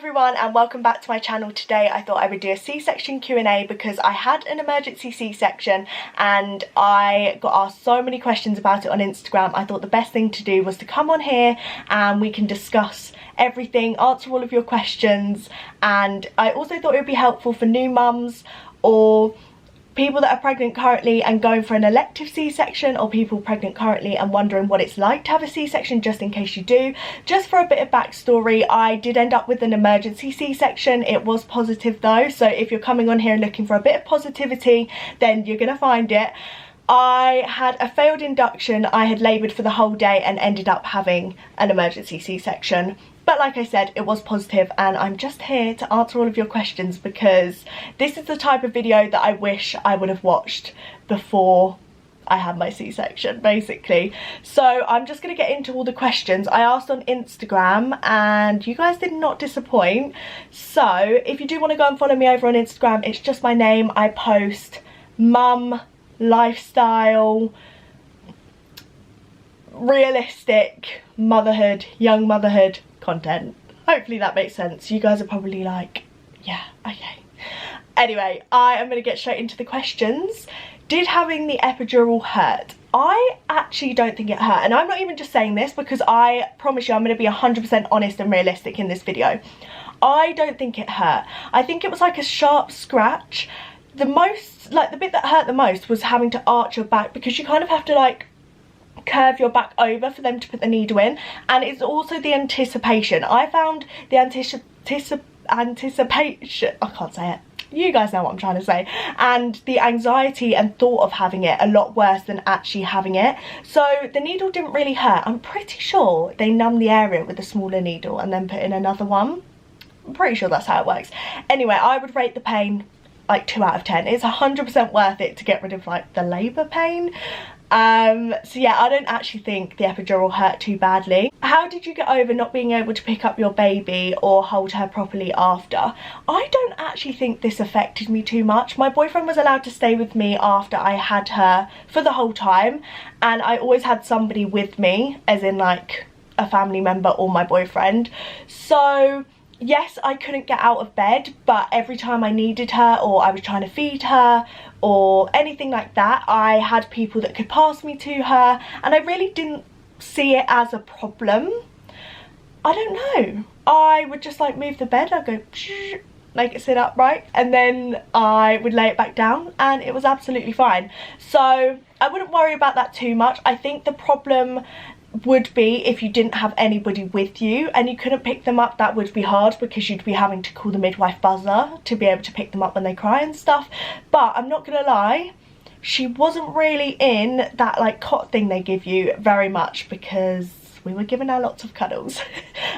everyone and welcome back to my channel. Today I thought I would do a C-section Q&A because I had an emergency C-section and I got asked so many questions about it on Instagram. I thought the best thing to do was to come on here and we can discuss everything, answer all of your questions, and I also thought it would be helpful for new mums or people that are pregnant currently and going for an elective C-section, or people pregnant currently and wondering what it's like to have a C-section, just in case you do. Just for a bit of backstory, I did end up with an emergency C-section. It was positive though, so if you're coming on here and looking for a bit of positivity, then you're gonna find it. I had a failed induction. I had laboured for the whole day and ended up having an emergency C-section. But like I said, it was positive, and I'm just here to answer all of your questions because this is the type of video that I wish I would have watched before I had my C-section, basically. So I'm just going to get into all the questions I asked on Instagram, and you guys did not disappoint. So if you do want to go and follow me over on Instagram, it's just my name. I post mum, lifestyle, realistic motherhood, young motherhood content. Hopefully that makes sense. You guys are probably like, yeah, okay. Anyway, I am going to get straight into the questions. Did having the epidural hurt? I actually don't think it hurt, and I'm not even just saying this because I promise you I'm going to be 100% honest and realistic in this video. I don't think it hurt. I think it was like a sharp scratch. The bit that hurt the most was having to arch your back, because you kind of have to like curve your back over for them to put the needle in, and it's also the anticipation. I found the anticipation, I can't say it, you guys know what I'm trying to say, and the anxiety and thought of having it a lot worse than actually having it. So the needle didn't really hurt. I'm pretty sure they numb the area with a smaller needle and then put in another one. I'm pretty sure that's how it works. Anyway, I would rate the pain like 2 out of 10. It's 100% worth it to get rid of like the labour pain. So yeah, I don't actually think the epidural hurt too badly. How did you get over not being able to pick up your baby or hold her properly after? I don't actually think this affected me too much. My boyfriend was allowed to stay with me after I had her for the whole time, and I always had somebody with me, as in like a family member or my boyfriend. So yes, I couldn't get out of bed, but every time I needed her or I was trying to feed her or anything like that, I had people that could pass me to her, and I really didn't see it as a problem. I don't know. I would just like move the bed, I'd go shh, make it sit upright, and then I would lay it back down and it was absolutely fine. So I wouldn't worry about that too much. I think the problem would be if you didn't have anybody with you and you couldn't pick them up. That would be hard because you'd be having to call the midwife buzzer to be able to pick them up when they cry and stuff. But I'm not gonna lie, she wasn't really in that like cot thing they give you very much, because we were giving her lots of cuddles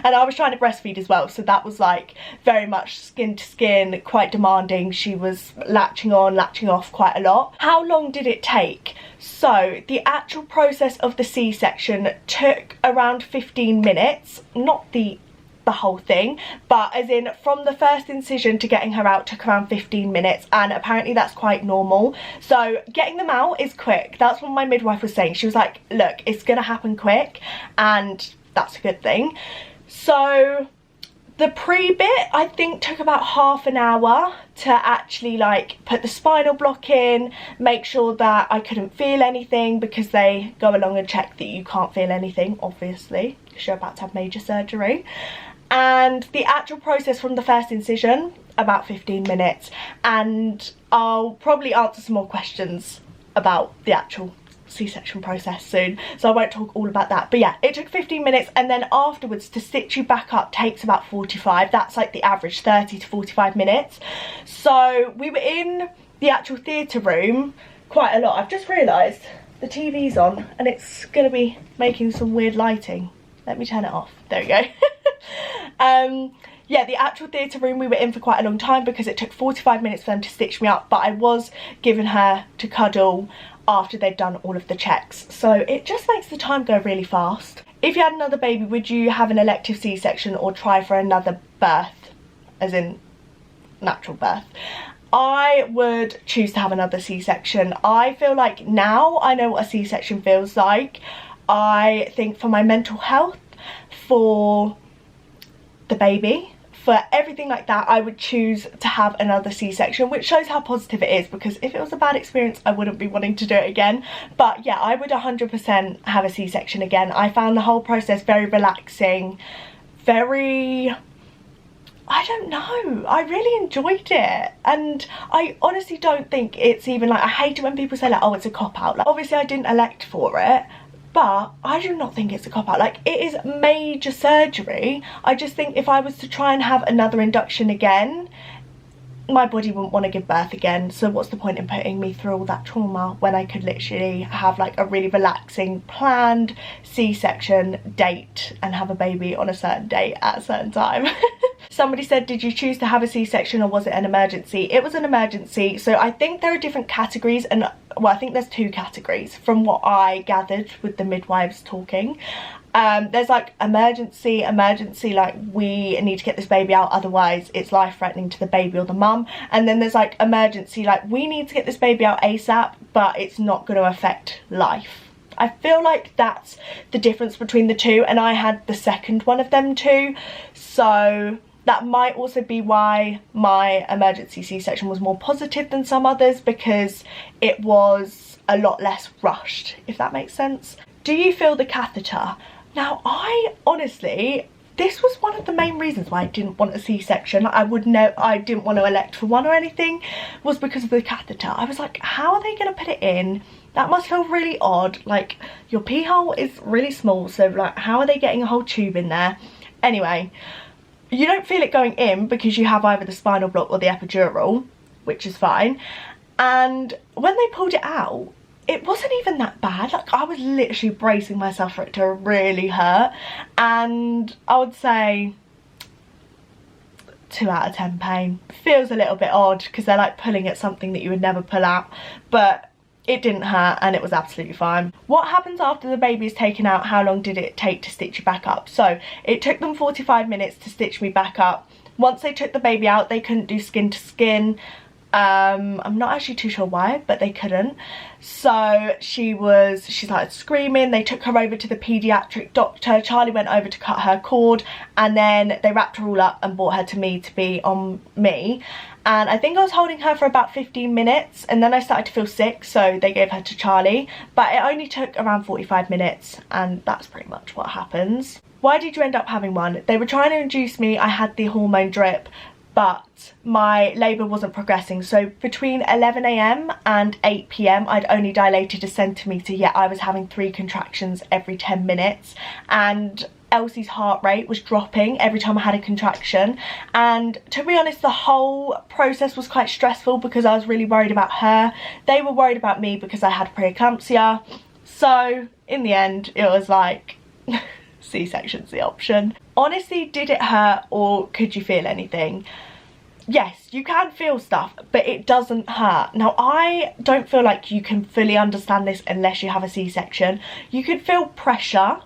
and I was trying to breastfeed as well, so that was like very much skin to skin, quite demanding. She was latching on, latching off quite a lot. How long did it take? So the actual process of the C-section took around 15 minutes, not the whole thing, but as in from the first incision to getting her out took around 15 minutes, and apparently that's quite normal. So getting them out is quick. That's what my midwife was saying. She was like, look, it's gonna happen quick, and that's a good thing. So the pre-bit I think took about half an hour to actually like put the spinal block in, make sure that I couldn't feel anything, because they go along and check that you can't feel anything, obviously, because you're about to have major surgery. And the actual process from the first incision, about 15 minutes. And I'll probably answer some more questions about the actual C-section process soon, so I won't talk all about that. But yeah, it took 15 minutes, and then afterwards to stitch you back up takes about 45. That's like the average, 30 to 45 minutes. So we were in the actual theatre room quite a lot. I've just realised the TV's on and it's going to be making some weird lighting. Let me turn it off. There we go. Yeah, the actual theatre room we were in for quite a long time because it took 45 minutes for them to stitch me up, but I was giving her to cuddle after they'd done all of the checks, so it just makes the time go really fast. If you had another baby, would you have an elective C-section or try for another birth, as in natural birth? I would choose to have another C-section. I feel like now I know what a C-section feels like. I think for my mental health, for the baby, for everything like that, I would choose to have another C-section, which shows how positive it is, because if it was a bad experience, I wouldn't be wanting to do it again. But yeah, I would 100% have a C-section again. I found the whole process very relaxing, very... I don't know, I really enjoyed it, and I honestly don't think it's even like, I hate it when people say like, oh, it's a cop-out. Like, obviously I didn't elect for it, but I do not think it's a cop-out. Like, it is major surgery. I just think if I was to try and have another induction again, my body wouldn't want to give birth again. So what's the point in putting me through all that trauma when I could literally have like a really relaxing planned C-section date and have a baby on a certain date at a certain time. Somebody said, did you choose to have a C-section or was it an emergency? It was an emergency. So I think there are different categories, and well, I think there's 2 categories from what I gathered with the midwives talking. There's like emergency, like we need to get this baby out, otherwise it's life-threatening to the baby or the mum. And then there's like emergency, like we need to get this baby out ASAP, but it's not going to affect life. I feel like that's the difference between the 2, and I had the second one of them too, so that might also be why my emergency C-section was more positive than some others, because it was a lot less rushed, if that makes sense. Do you feel the catheter? Now, I honestly, this was one of the main reasons why I didn't want a C-section. I didn't want to elect for one or anything, was because of the catheter. I was like, how are they going to put it in? That must feel really odd. Like, your pee hole is really small, so like, how are they getting a whole tube in there? Anyway, you don't feel it going in because you have either the spinal block or the epidural, which is fine. And when they pulled it out, it wasn't even that bad. Like, I was literally bracing myself for it to really hurt, and I would say 2 out of 10 pain. Feels a little bit odd because they're like pulling at something that you would never pull out, but it didn't hurt and it was absolutely fine. What happens after the baby is taken out? How long did it take to stitch you back up? So it took them 45 minutes to stitch me back up. Once they took the baby out, they couldn't do skin to skin. I'm not actually too sure why, but they couldn't. So she started screaming. They took her over to the paediatric doctor. Charlie went over to cut her cord, and then they wrapped her all up and brought her to me to be on me. And I think I was holding her for about 15 minutes, and then I started to feel sick, so they gave her to Charlie. But it only took around 45 minutes, and that's pretty much what happens. Why did you end up having one? They were trying to induce me. I had the hormone drip, but my labour wasn't progressing. So between 11 AM and 8 PM, I'd only dilated a centimetre, yet I was having 3 contractions every 10 minutes. And Elsie's heart rate was dropping every time I had a contraction. And to be honest, the whole process was quite stressful because I was really worried about her. They were worried about me because I had preeclampsia. So in the end, it was like C-section's the option. Honestly, did it hurt or could you feel anything? Yes, you can feel stuff, but it doesn't hurt. Now, I don't feel like you can fully understand this unless you have a C-section. You could feel pressure,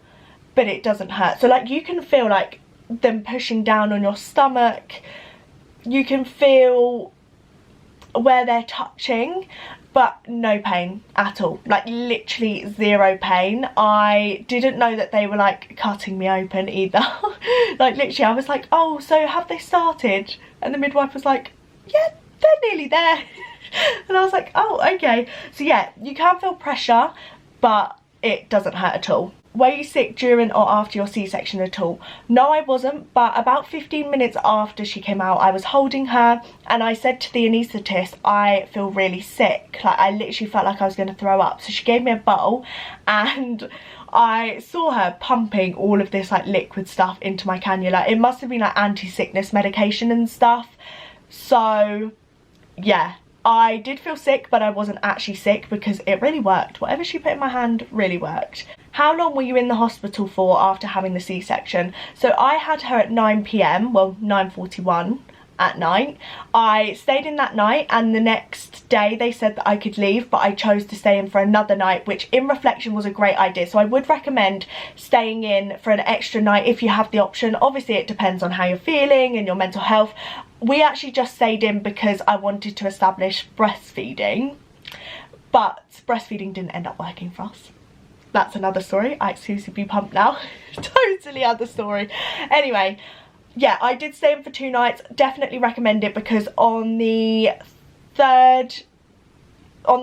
but it doesn't hurt. So like, you can feel like them pushing down on your stomach. You can feel where they're touching, but no pain at all. Like, literally 0 pain. I didn't know that they were like cutting me open either. Like, literally I was like, oh, so have they started? And the midwife was like, yeah, they're nearly there. And I was like, oh, okay. So yeah, you can feel pressure, but it doesn't hurt at all. Were you sick during or after your C-section at all? No, I wasn't, but about 15 minutes after she came out, I was holding her and I said to the anaesthetist, I feel really sick. Like, I literally felt like I was going to throw up. So she gave me a bowl and I saw her pumping all of this like liquid stuff into my cannula. It must have been like anti-sickness medication and stuff. So yeah, I did feel sick, but I wasn't actually sick because it really worked. Whatever she put in my hand really worked. How long were you in the hospital for after having the C-section? So I had her at 9 PM, well 9:41 at night. I stayed in that night, and the next day they said that I could leave, but I chose to stay in for another night, which in reflection was a great idea. So I would recommend staying in for an extra night if you have the option. Obviously it depends on how you're feeling and your mental health. We actually just stayed in because I wanted to establish breastfeeding, but breastfeeding didn't end up working for us. That's another story. I exclusively pump now. Totally other story. Anyway, yeah, I did stay in for 2 nights. Definitely recommend it, because on the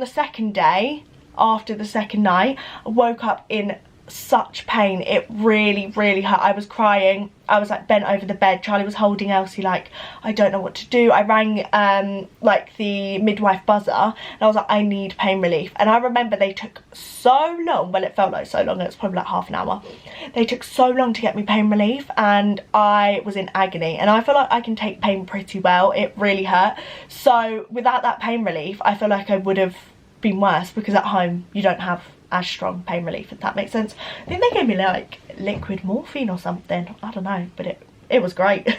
second day, after the second night, I woke up in such pain. It really hurt. I was crying. I was like bent over the bed. Charlie was holding Elsie, like, I don't know what to do. I rang like the midwife buzzer, and I was like, I need pain relief. And I remember they took so long, well, it felt like so long, it was probably like half an hour. They took so long to get me pain relief, and I was in agony. And I feel like I can take pain pretty well. It really hurt. So without that pain relief, I feel like I would have been worse, because at home you don't have as strong pain relief, if that makes sense. I think they gave me like liquid morphine or something, I don't know, but it was great.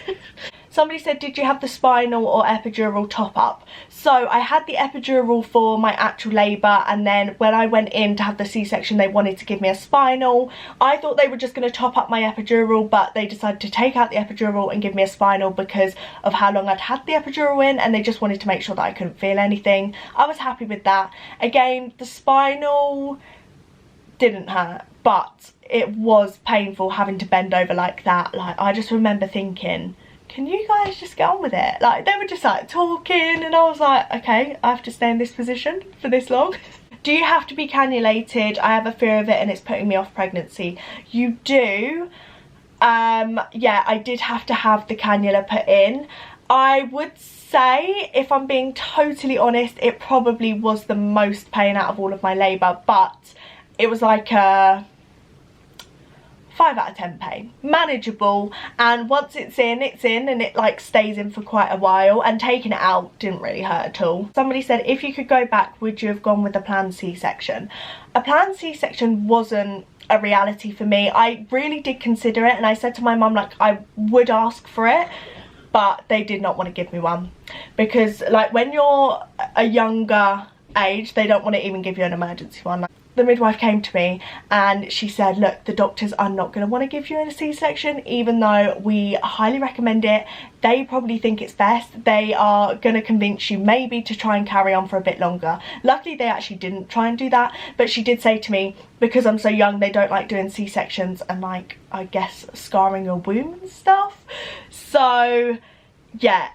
Somebody said, did you have the spinal or epidural top up? So I had the epidural for my actual labour, and then when I went in to have the C-section, they wanted to give me a spinal. I thought they were just going to top up my epidural, but they decided to take out the epidural and give me a spinal because of how long I'd had the epidural in, and they just wanted to make sure that I couldn't feel anything. I was happy with that. Again, the spinal didn't hurt, but it was painful having to bend over like that. Like, I just remember thinking, can you guys just get on with it? Like, they were just like talking, and I was like, okay, I have to stay in this position for this long. Do you have to be cannulated? I have a fear of it and it's putting me off pregnancy. You do. Yeah, I did have to have the cannula put in. I would say, if I'm being totally honest, it probably was the most pain out of all of my labour, but it was like a 5 out of 10 pain. Manageable, and once it's in, and it like stays in for quite a while, and taking it out didn't really hurt at all. Somebody said, if you could go back, would you have gone with a planned C-section? A planned C-section wasn't a reality for me. I really did consider it, and I said to my mum, like, I would ask for it, but they did not want to give me one, because like when you're a younger age, they don't want to even give you an emergency one. Like, the midwife came to me and she said, look, the doctors are not going to want to give you a C-section, even though we highly recommend it. They probably think it's best. They are going to convince you maybe to try and carry on for a bit longer. Luckily, they actually didn't try and do that, but she did say to me, because I'm so young, they don't like doing C-sections and, like, I guess scarring your womb and stuff. So yeah,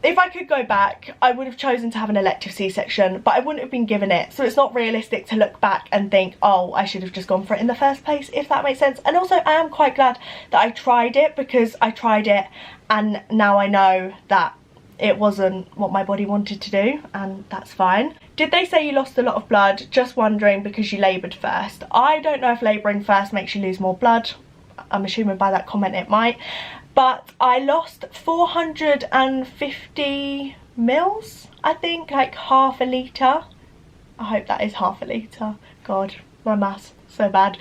if I could go back, I would have chosen to have an elective C-section, but I wouldn't have been given it. So it's not realistic to look back and think, oh, I should have just gone for it in the first place, if that makes sense. And also, I am quite glad that I tried it, because I tried it and now I know that it wasn't what my body wanted to do, and that's fine. Did they say you lost a lot of blood? Just wondering, because you laboured first. I don't know if labouring first makes you lose more blood. I'm assuming by that comment it might. But I lost 450 mils, I think, like half a litre. I hope that is half a litre. God, my maths, so bad.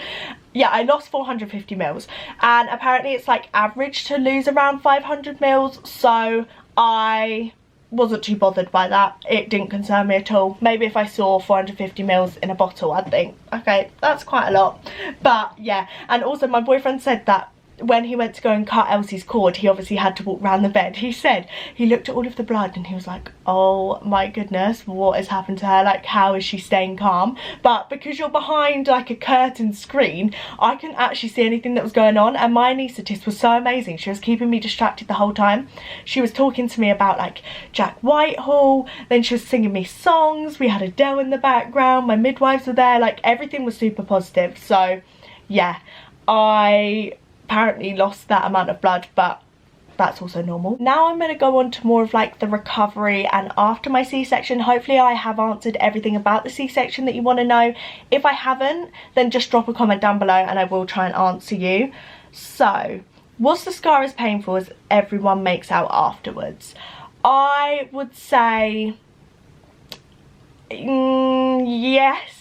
Yeah, I lost 450 mils. And apparently it's like average to lose around 500 mils. So I wasn't too bothered by that. It didn't concern me at all. Maybe if I saw 450 mils in a bottle, I'd think, okay, that's quite a lot. But yeah, and also my boyfriend said that when he went to go and cut Elsie's cord, he obviously had to walk around the bed. He said he looked at all of the blood and he was like, oh my goodness, what has happened to her? Like, how is she staying calm? But because you're behind like a curtain screen, I couldn't actually see anything that was going on, and my anaesthetist was so amazing. She was keeping me distracted the whole time. She was talking to me about like Jack Whitehall, then she was singing me songs, we had Adele in the background, my midwives were there, like everything was super positive. So yeah, I apparently lost that amount of blood, but that's also normal. Now I'm going to go on to more of like the recovery and after my C-section. Hopefully I have answered everything about the C-section that you want to know. If I haven't, then just drop a comment down below and I will try and answer you. So, was the scar as painful as everyone makes out afterwards? I would say yes,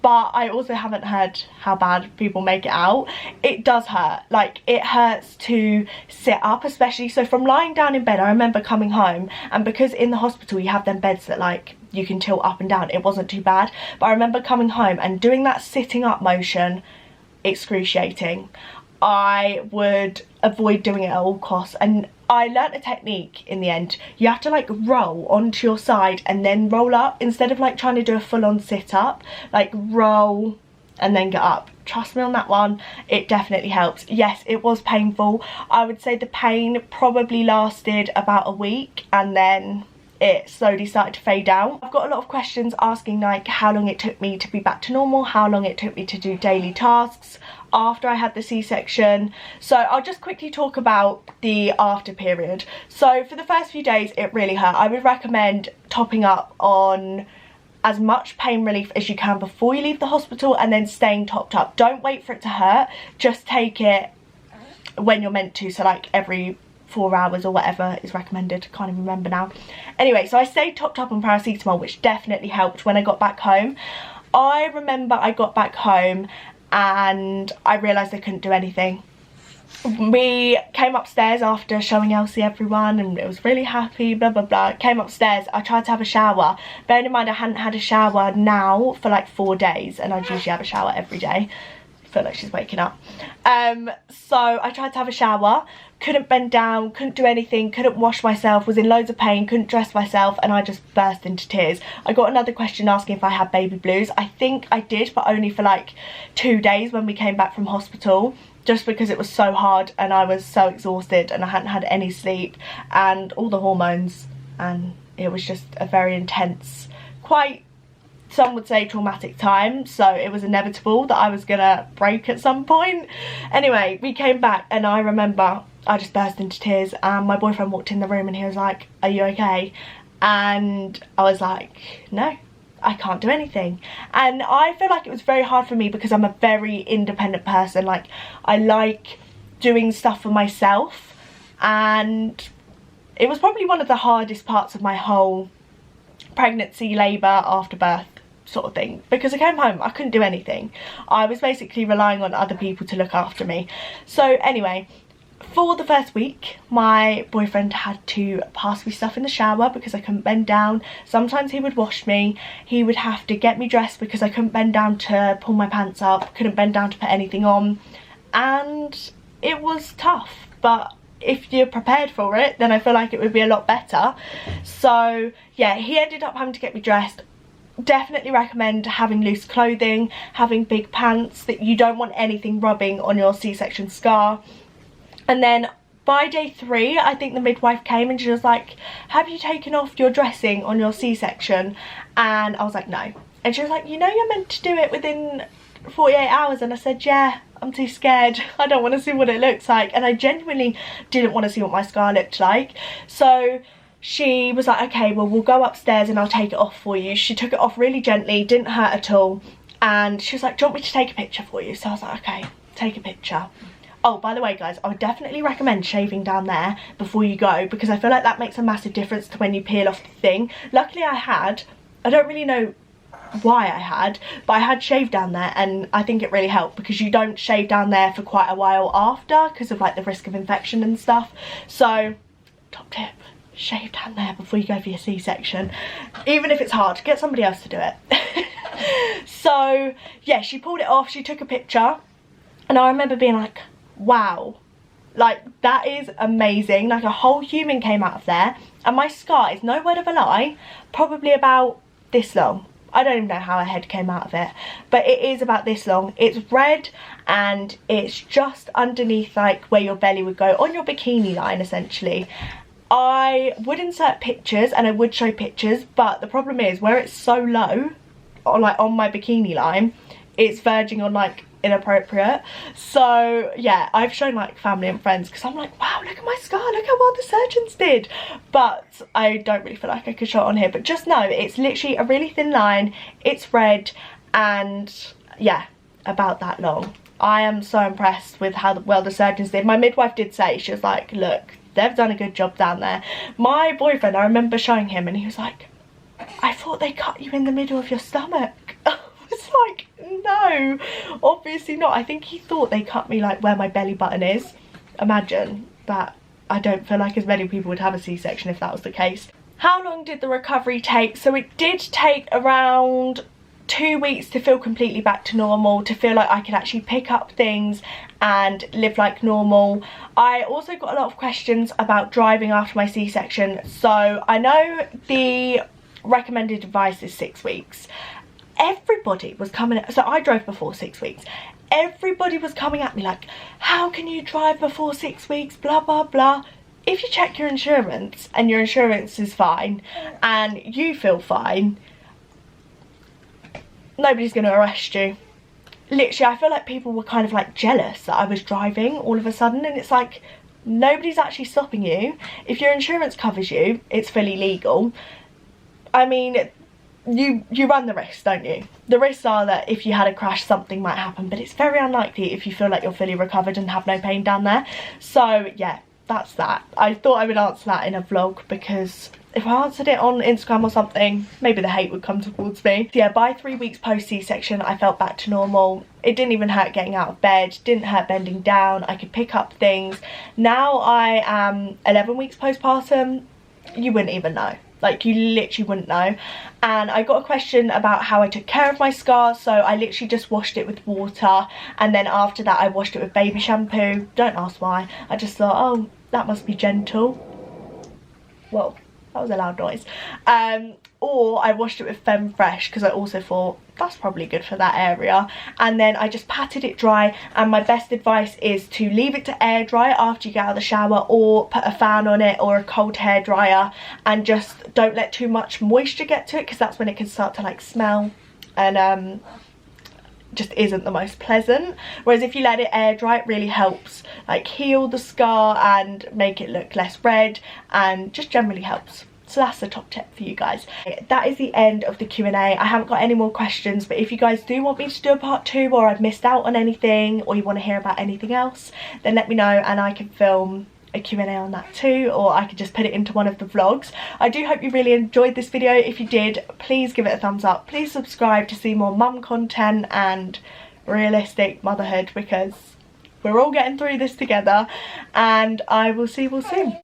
but I also haven't heard how bad people make it out. It does hurt. Like, it hurts to sit up, especially. So from lying down in bed, I remember coming home, and because in the hospital you have them beds that like you can tilt up and down, it wasn't too bad. But I remember coming home and doing that sitting up motion, excruciating. I would avoid doing it at all costs, and I learnt a technique in the end. You have to like roll onto your side and then roll up, instead of like trying to do a full-on sit up. Like roll and then get up. Trust me on that one, it definitely helps. Yes, it was painful. I would say the pain probably lasted about a week, and then it slowly started to fade out. I've got a lot of questions asking like how long it took me to be back to normal, how long it took me to do daily tasks after I had the C-section. So I'll just quickly talk about the after period. So for the first few days it really hurt. I would recommend topping up on as much pain relief as you can before you leave the hospital, and then staying topped up. Don't wait for it to hurt, just take it when you're meant to, so like every 4 hours or whatever is recommended. Can't even remember now. Anyway, so I stayed topped up on paracetamol, which definitely helped when I got back home. I remember I got back home and I realised I couldn't do anything. We came upstairs after showing Elsie everyone, and it was really happy, blah blah blah. Came upstairs, I tried to have a shower. Bearing in mind I hadn't had a shower now for like 4 days, and I usually have a shower every day. I feel like she's waking up. So I tried to have a shower, couldn't bend down, couldn't do anything, couldn't wash myself, was in loads of pain, couldn't dress myself, and I just burst into tears. I got another question asking if I had baby blues. I think I did, but only for like 2 days when we came back from hospital, just because it was so hard and I was so exhausted and I hadn't had any sleep and all the hormones, and it was just a very intense, quite, some would say, traumatic time. So it was inevitable that I was gonna break at some point. Anyway, we came back and I remember I just burst into tears, and my boyfriend walked in the room and he was like, "Are you okay?" And I was like, "No, I can't do anything." And I feel like it was very hard for me because I'm a very independent person. Like, I like doing stuff for myself, and it was probably one of the hardest parts of my whole pregnancy, labour, after birth sort of thing, because I came home, I couldn't do anything. I was basically relying on other people to look after me. So anyway, for the first week my boyfriend had to pass me stuff in the shower because I couldn't bend down. Sometimes he would wash me, he would have to get me dressed because I couldn't bend down to pull my pants up, couldn't bend down to put anything on, and it was tough. But if you're prepared for it, then I feel like it would be a lot better. So yeah, he ended up having to get me dressed. Definitely recommend having loose clothing, having big pants, that you don't want anything rubbing on your C-section scar. And then by day 3, I think the midwife came and she was like, "Have you taken off your dressing on your C-section?" And I was like, "No." And she was like, "You know you're meant to do it within 48 hours. And I said, "Yeah, I'm too scared. I don't want to see what it looks like." And I genuinely didn't want to see what my scar looked like. So she was like, "Okay, well, we'll go upstairs and I'll take it off for you." She took it off really gently, didn't hurt at all. And she was like, "Do you want me to take a picture for you?" So I was like, "Okay, take a picture." Oh, by the way, guys, I would definitely recommend shaving down there before you go, because I feel like that makes a massive difference to when you peel off the thing. Luckily I don't really know why I had, but I had shaved down there, and I think it really helped because you don't shave down there for quite a while after because of like the risk of infection and stuff. So top tip, shave down there before you go for your C-section. Even if it's hard, get somebody else to do it. So yeah, she pulled it off, she took a picture, and I remember being like, wow, like that is amazing. Like a whole human came out of there, and my scar is, no word of a lie, probably about this long. I don't even know how a head came out of it, but it is about this long. It's red and it's just underneath like where your belly would go, on your bikini line essentially. I would insert pictures and I would show pictures, but the problem is where it's so low, or like on my bikini line, it's verging on like inappropriate. So yeah, I've shown like family and friends because I'm like, wow, look at my scar, look how well the surgeons did. But I don't really feel like I could show it on here. But just know it's literally a really thin line, it's red, and yeah, about that long. I am so impressed with how well the surgeons did. My midwife did say, she was like, look, they've done a good job down there. My boyfriend, I remember showing him and he was like, I thought they cut you in the middle of your stomach. It's like, no, obviously not. I think he thought they cut me like where my belly button is. Imagine that. I don't feel like as many people would have a C-section if that was the case. How long did the recovery take? So it did take around 2 weeks to feel completely back to normal, to feel like I could actually pick up things and live like normal. I also got a lot of questions about driving after my C-section. So I know the recommended advice is 6 weeks. everybody was coming, so I drove before 6 weeks. Everybody was coming at me like, how can you drive before 6 weeks, blah blah blah. If you check your insurance and your insurance is fine and you feel fine, nobody's going to arrest you. Literally, I feel like people were kind of like jealous that I was driving all of a sudden, and it's like, nobody's actually stopping you. If your insurance covers you, it's fully legal. I mean, you run the risks, don't you? The risks are that if you had a crash, something might happen, but it's very unlikely if you feel like you're fully recovered and have no pain down there. So yeah, that's that. I thought I would answer that in a vlog, because if I answered it on Instagram or something, maybe the hate would come towards me. So yeah, by 3 weeks post C-section, I felt back to normal. It didn't even hurt getting out of bed, didn't hurt bending down, I could pick up things. Now I am 11 weeks postpartum, you wouldn't even know. Like, you literally wouldn't know. And I got a question about how I took care of my scar, so I literally just washed it with water, and then after that I washed it with baby shampoo. Don't ask why, I just thought, oh, that must be gentle. Whoa, that was a loud noise. Or I washed it with Femme Fresh, because I also thought that's probably good for that area. And then I just patted it dry, and my best advice is to leave it to air dry after you get out of the shower, or put a fan on it or a cold hair dryer, and just don't let too much moisture get to it, because that's when it can start to like smell and just isn't the most pleasant. Whereas if you let it air dry, it really helps like heal the scar and make it look less red, and just generally helps. So that's the top tip for you guys. That is the end of the Q&A. I haven't got any more questions, but if you guys do want me to do a part 2, or I've missed out on anything, or you want to hear about anything else, then let me know and I can film a Q&A on that too, or I could just put it into one of the vlogs. I do hope you really enjoyed this video. If you did, please give it a thumbs up. Please subscribe to see more mum content and realistic motherhood, because we're all getting through this together, and I will see you all soon.